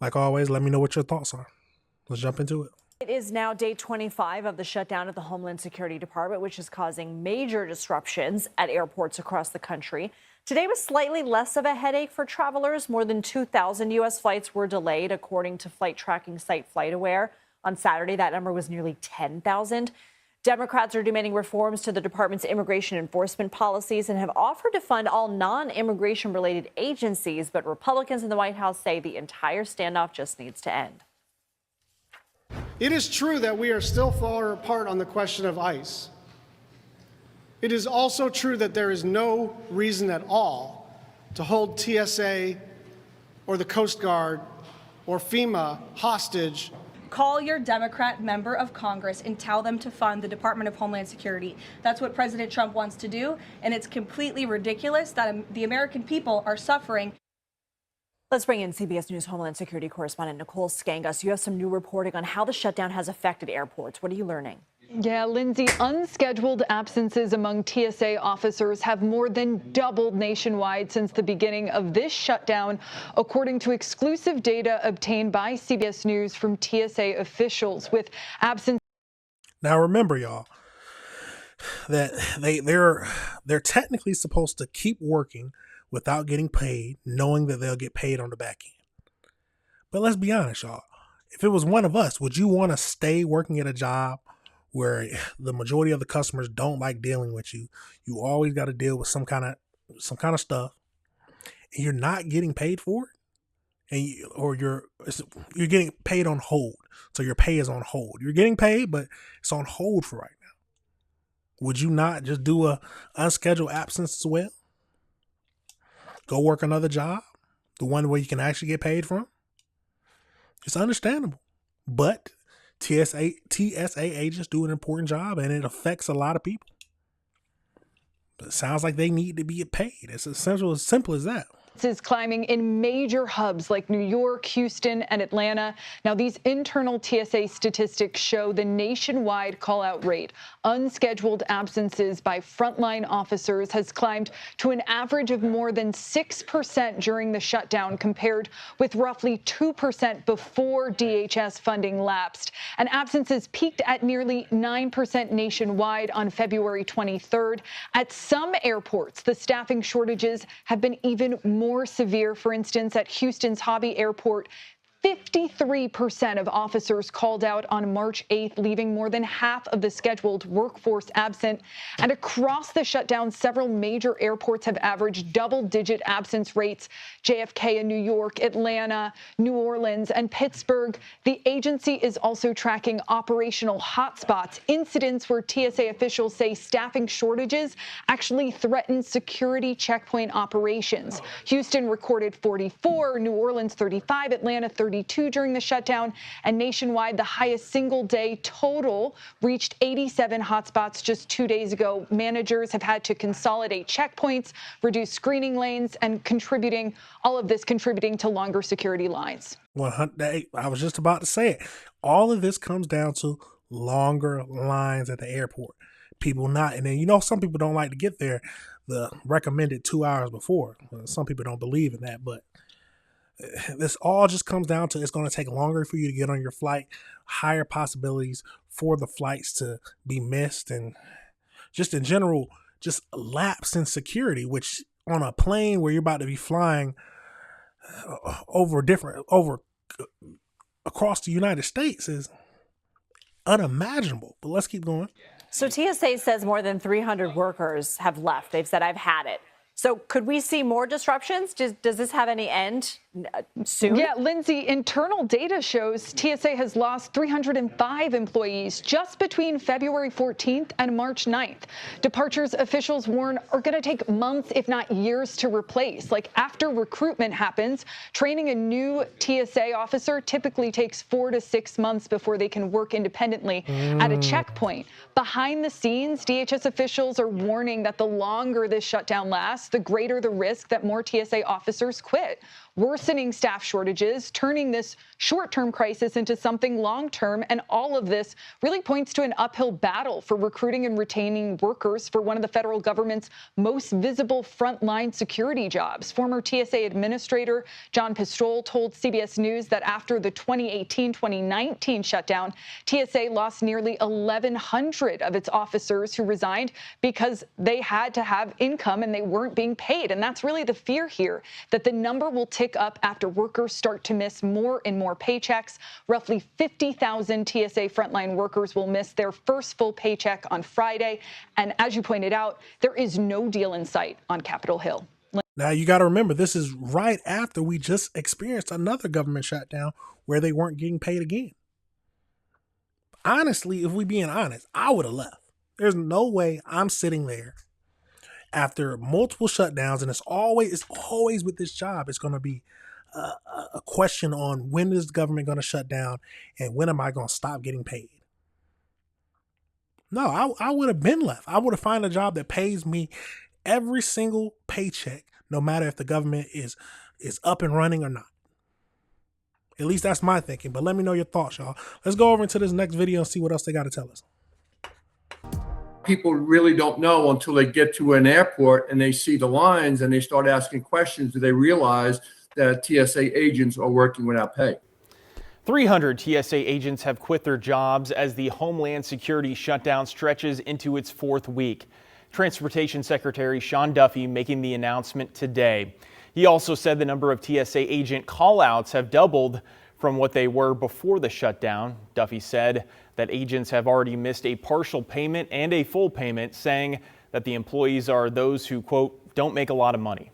Like always, let me know what your thoughts are. Let's jump into it. It is now day 25 of the shutdown at the Homeland Security Department, which is causing major disruptions at airports across the country. Today was slightly less of a headache for travelers. More than 2,000 U.S. flights were delayed, according to flight tracking site FlightAware. On Saturday, that number was nearly 10,000. Democrats are demanding reforms to the department's immigration enforcement policies and have offered to fund all non-immigration related agencies. But Republicans in the White House say the entire standoff just needs to end. It is true that we are still far apart on the question of ICE. It is also true that there is no reason at all to hold TSA or the Coast Guard or FEMA hostage. Call your Democrat member of Congress and tell them to fund the Department of Homeland Security. That's what President Trump wants to do, and it's completely ridiculous that the American people are suffering. Let's bring in CBS News Homeland Security correspondent Nicole Skangas. You have some new reporting on how the shutdown has affected airports. What are you learning? Yeah, Lindsay, unscheduled absences among TSA officers have more than doubled nationwide since the beginning of this shutdown, according to exclusive data obtained by CBS News from TSA officials. With absence. Now remember, y'all, that they're technically supposed to keep working without getting paid, knowing that they'll get paid on the back end. But let's be honest, y'all. If it was one of us, would you want to stay working at a job where the majority of the customers don't like dealing with you? You always got to deal with some kind of stuff, and you're not getting paid for it, and you're getting paid on hold. So your pay is on hold. You're getting paid, but it's on hold for right now. Would you not just do a unscheduled absence as well? Go work another job, the one where you can actually get paid from. It's understandable, but TSA agents do an important job, and it affects a lot of people. But it sounds like they need to be paid. It's as simple as that. Is climbing in major hubs like New York, Houston, and Atlanta. Now, these internal TSA statistics show the nationwide call-out rate. Unscheduled absences by frontline officers has climbed to an average of more than 6% during the shutdown, compared with roughly 2% before DHS funding lapsed. And absences peaked at nearly 9% nationwide on February 23rd. At some airports, the staffing shortages have been even more severe. For instance, at Houston's Hobby Airport, 53% of officers called out on March 8th, leaving more than half of the scheduled workforce absent. And across the shutdown, several major airports have averaged double-digit absence rates. JFK in New York, Atlanta, New Orleans, and Pittsburgh. The agency is also tracking operational hotspots, incidents where TSA officials say staffing shortages actually threaten security checkpoint operations. Houston recorded 44, New Orleans 35, Atlanta 32 during the shutdown, and nationwide the highest single day total reached 87 hotspots just 2 days ago. Managers have had to consolidate checkpoints, reduce screening lanes, and all of this contributing to longer security lines. I was just about to say it. All of this comes down to longer lines at the airport. And then, some people don't like to get there the recommended 2 hours before. Some people don't believe in that, but this all just comes down to it's going to take longer for you to get on your flight, higher possibilities for the flights to be missed, and just in general, just lapse in security, which on a plane where you're about to be flying across the United States is unimaginable. But let's keep going. So TSA says more than 300 workers have left. They've said, I've had it. So could we see more disruptions? Does this have any end soon? Yeah, Lindsay, internal data shows TSA has lost 305 employees just between February 14th and March 9th. Departures, officials warn, are going to take months, if not years, to replace. Like after recruitment happens, training a new TSA officer typically takes 4 to 6 months before they can work independently at a checkpoint. Behind the scenes, DHS officials are warning that the longer this shutdown lasts, the greater the risk that more TSA officers quit. worsening staff shortages, turning this short-term crisis into something long-term. And all of this really points to an uphill battle for recruiting and retaining workers for one of the federal government's most visible frontline security jobs. Former TSA Administrator John Pistole told CBS News that after the 2018-2019 shutdown, TSA lost nearly 1,100 of its officers who resigned because they had to have income and they weren't being paid. And that's really the fear here, that the number will tick up after workers start to miss more and more paychecks. Roughly 50,000 TSA frontline workers will miss their first full paycheck on Friday. And as you pointed out, there is no deal in sight on Capitol Hill. Now, you got to remember, this is right after we just experienced another government shutdown where they weren't getting paid again. Honestly, if we being honest, I would have left. There's no way I'm sitting there after multiple shutdowns, and it's always with this job. It's going to be a question on when is the government going to shut down and when am I going to stop getting paid? No, I would have been left. I would have found a job that pays me every single paycheck, no matter if the government is up and running or not. At least that's my thinking. But let me know your thoughts, y'all. Let's go over into this next video and see what else they got to tell us. People really don't know until they get to an airport and they see the lines and they start asking questions. Do they realize that TSA agents are working without pay? 300 TSA agents have quit their jobs as the Homeland Security shutdown stretches into its fourth week. Transportation Secretary Sean Duffy making the announcement today. He also said the number of TSA agent callouts have doubled from what they were before the shutdown. Duffy said that agents have already missed a partial payment and a full payment, saying that the employees are those who, quote, don't make a lot of money.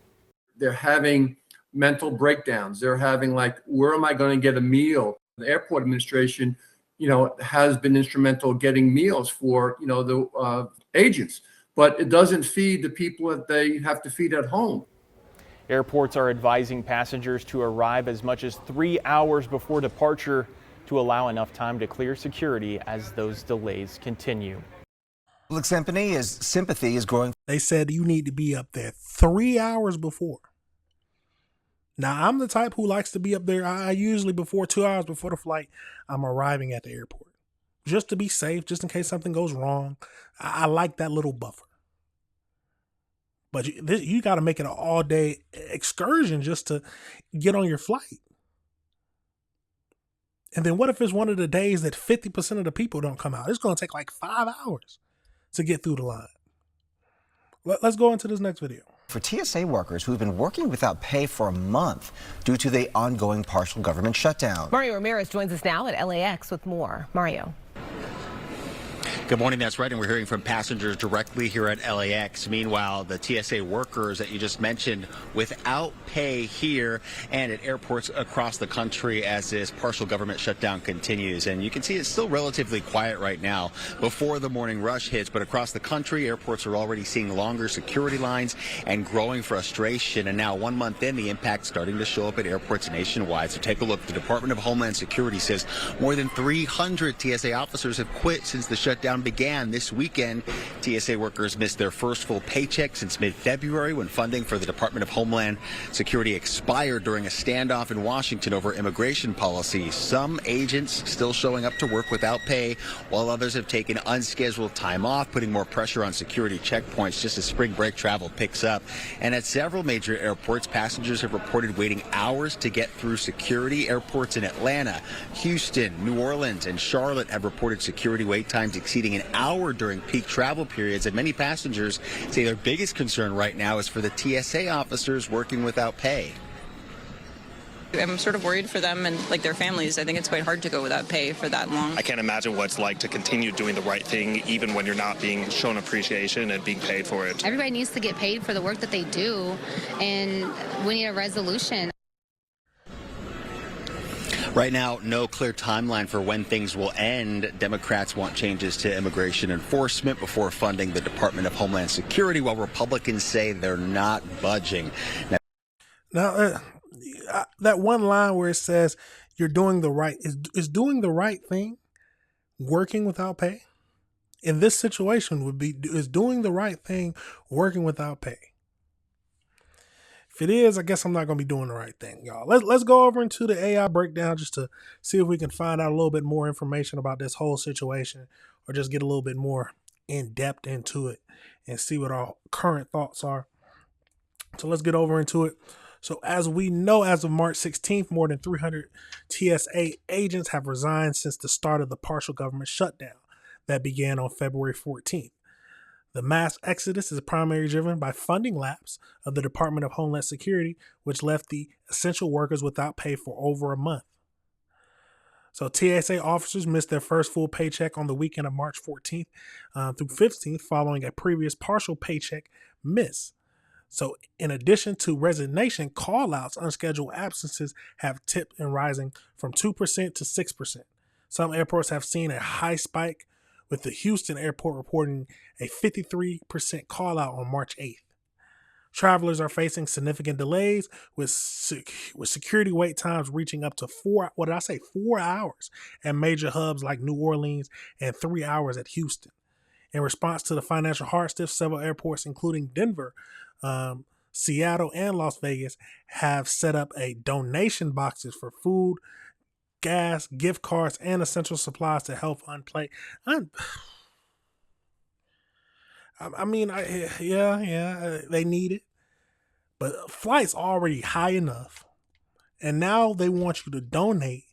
They're having mental breakdowns. They're having like, where am I going to get a meal? The airport administration, has been instrumental getting meals for, the agents, but it doesn't feed the people that they have to feed at home. Airports are advising passengers to arrive as much as 3 hours before departure to allow enough time to clear security as those delays continue. Public sympathy is growing. They said you need to be up there 3 hours before. Now, I'm the type who likes to be up there. I usually 2 hours before the flight, I'm arriving at the airport just to be safe, just in case something goes wrong. I like that little buffer. But you got to make it an all-day excursion just to get on your flight. And then what if it's one of the days that 50% of the people don't come out? It's going to take like 5 hours to get through the line. Let's go into this next video. For TSA workers who've been working without pay for a month due to the ongoing partial government shutdown. Mario Ramirez joins us now at LAX with more. Mario. Good morning. That's right. And we're hearing from passengers directly here at LAX. Meanwhile, the TSA workers that you just mentioned without pay here and at airports across the country as this partial government shutdown continues. And you can see it's still relatively quiet right now before the morning rush hits. But across the country, airports are already seeing longer security lines and growing frustration. And now 1 month in, the impact's starting to show up at airports nationwide. So take a look. The Department of Homeland Security says more than 300 TSA officers have quit since the shutdown began this weekend. TSA workers missed their first full paycheck since mid-February when funding for the Department of Homeland Security expired during a standoff in Washington over immigration policy. Some agents still showing up to work without pay, while others have taken unscheduled time off, putting more pressure on security checkpoints just as spring break travel picks up. And at several major airports, passengers have reported waiting hours to get through security. Airports in Atlanta, Houston, New Orleans, and Charlotte have reported security wait times exceeding an hour during peak travel periods, and many passengers say their biggest concern right now is for the TSA officers working without pay. I'm sort of worried for them and their families. I think it's quite hard to go without pay for that long. I can't imagine what it's like to continue doing the right thing even when you're not being shown appreciation and being paid for it. Everybody needs to get paid for the work that they do, and we need a resolution. Right now, no clear timeline for when things will end. Democrats want changes to immigration enforcement before funding the Department of Homeland Security, while Republicans say they're not budging. Now, that one line where it says you're doing the right is doing the right thing, working without pay. In this situation is doing the right thing, working without pay. If it is, I guess I'm not going to be doing the right thing, y'all. Let's go over into the AI breakdown just to see if we can find out a little bit more information about this whole situation, or just get a little bit more in depth into it and see what our current thoughts are. So let's get over into it. So as we know, as of March 16th, more than 300 TSA agents have resigned since the start of the partial government shutdown that began on February 14th. The mass exodus is primarily driven by funding lapse of the Department of Homeland Security, which left the essential workers without pay for over a month. So TSA officers missed their first full paycheck on the weekend of March 14th through 15th, following a previous partial paycheck miss. So in addition to resignation, call-outs, unscheduled absences have tipped and rising from 2% to 6%. Some airports have seen a high spike, with the Houston airport reporting a 53% call-out on March 8th. Travelers are facing significant delays, with security wait times reaching up to 4 hours at major hubs like New Orleans and 3 hours at Houston. In response to the financial hardship, several airports, including Denver, Seattle, and Las Vegas, have set up a donation boxes for food, gas, gift cards, and essential supplies to help unplay. They need it, but flights already high enough, and now they want you to donate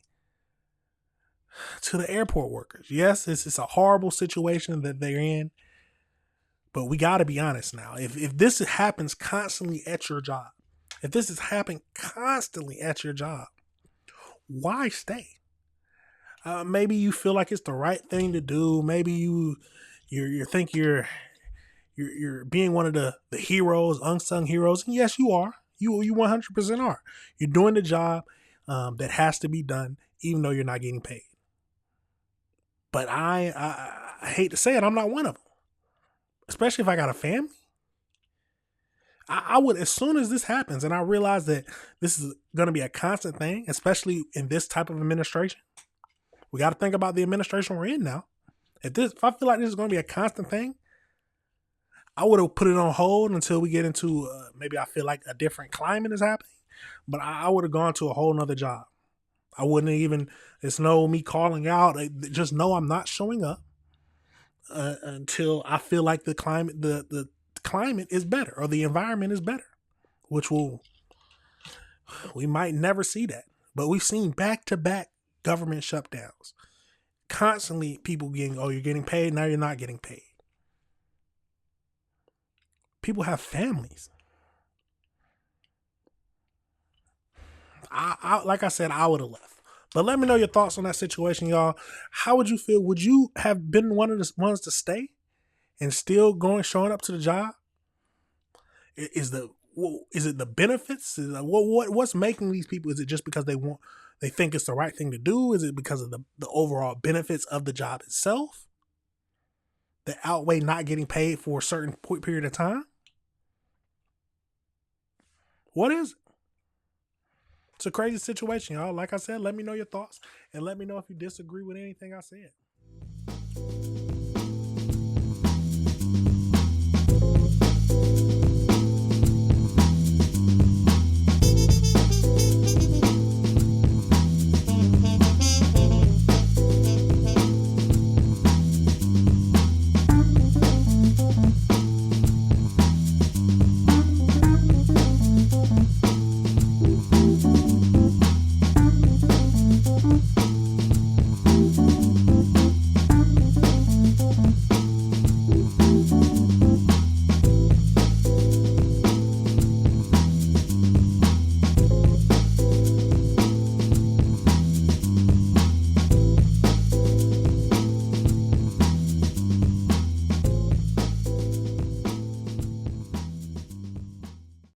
to the airport workers. Yes, it's a horrible situation that they're in, but we got to be honest now. If this happens constantly at your job, why stay? Maybe you feel like it's the right thing to do. Maybe you think you're being one of the heroes, unsung heroes. And yes, you are. You 100% are. You're doing the job that has to be done, even though you're not getting paid. But I hate to say it, I'm not one of them. Especially if I got a family. I would, as soon as this happens and I realize that this is going to be a constant thing, especially in this type of administration, we got to think about the administration we're in now. If I feel like this is going to be a constant thing, I would have put it on hold until we get into maybe I feel like a different climate is happening. But I would have gone to a whole nother job. I wouldn't even, it's no me calling out. Just know I'm not showing up until I feel like the climate is better, or the environment is better, we might never see that. But we've seen back-to-back government shutdowns. Constantly people you're getting paid, now you're not getting paid. People have families. Like I said, I would have left. But let me know your thoughts on that situation, y'all. How would you feel? Would you have been one of the ones to stay and still showing up to the job? Is it the benefits? What's making these people? Is it just because they think it's the right thing to do? Is it because of the overall benefits of the job itself that outweigh not getting paid for a certain period of time? What is it? It's a crazy situation, y'all. Like I said, let me know your thoughts and let me know if you disagree with anything I said.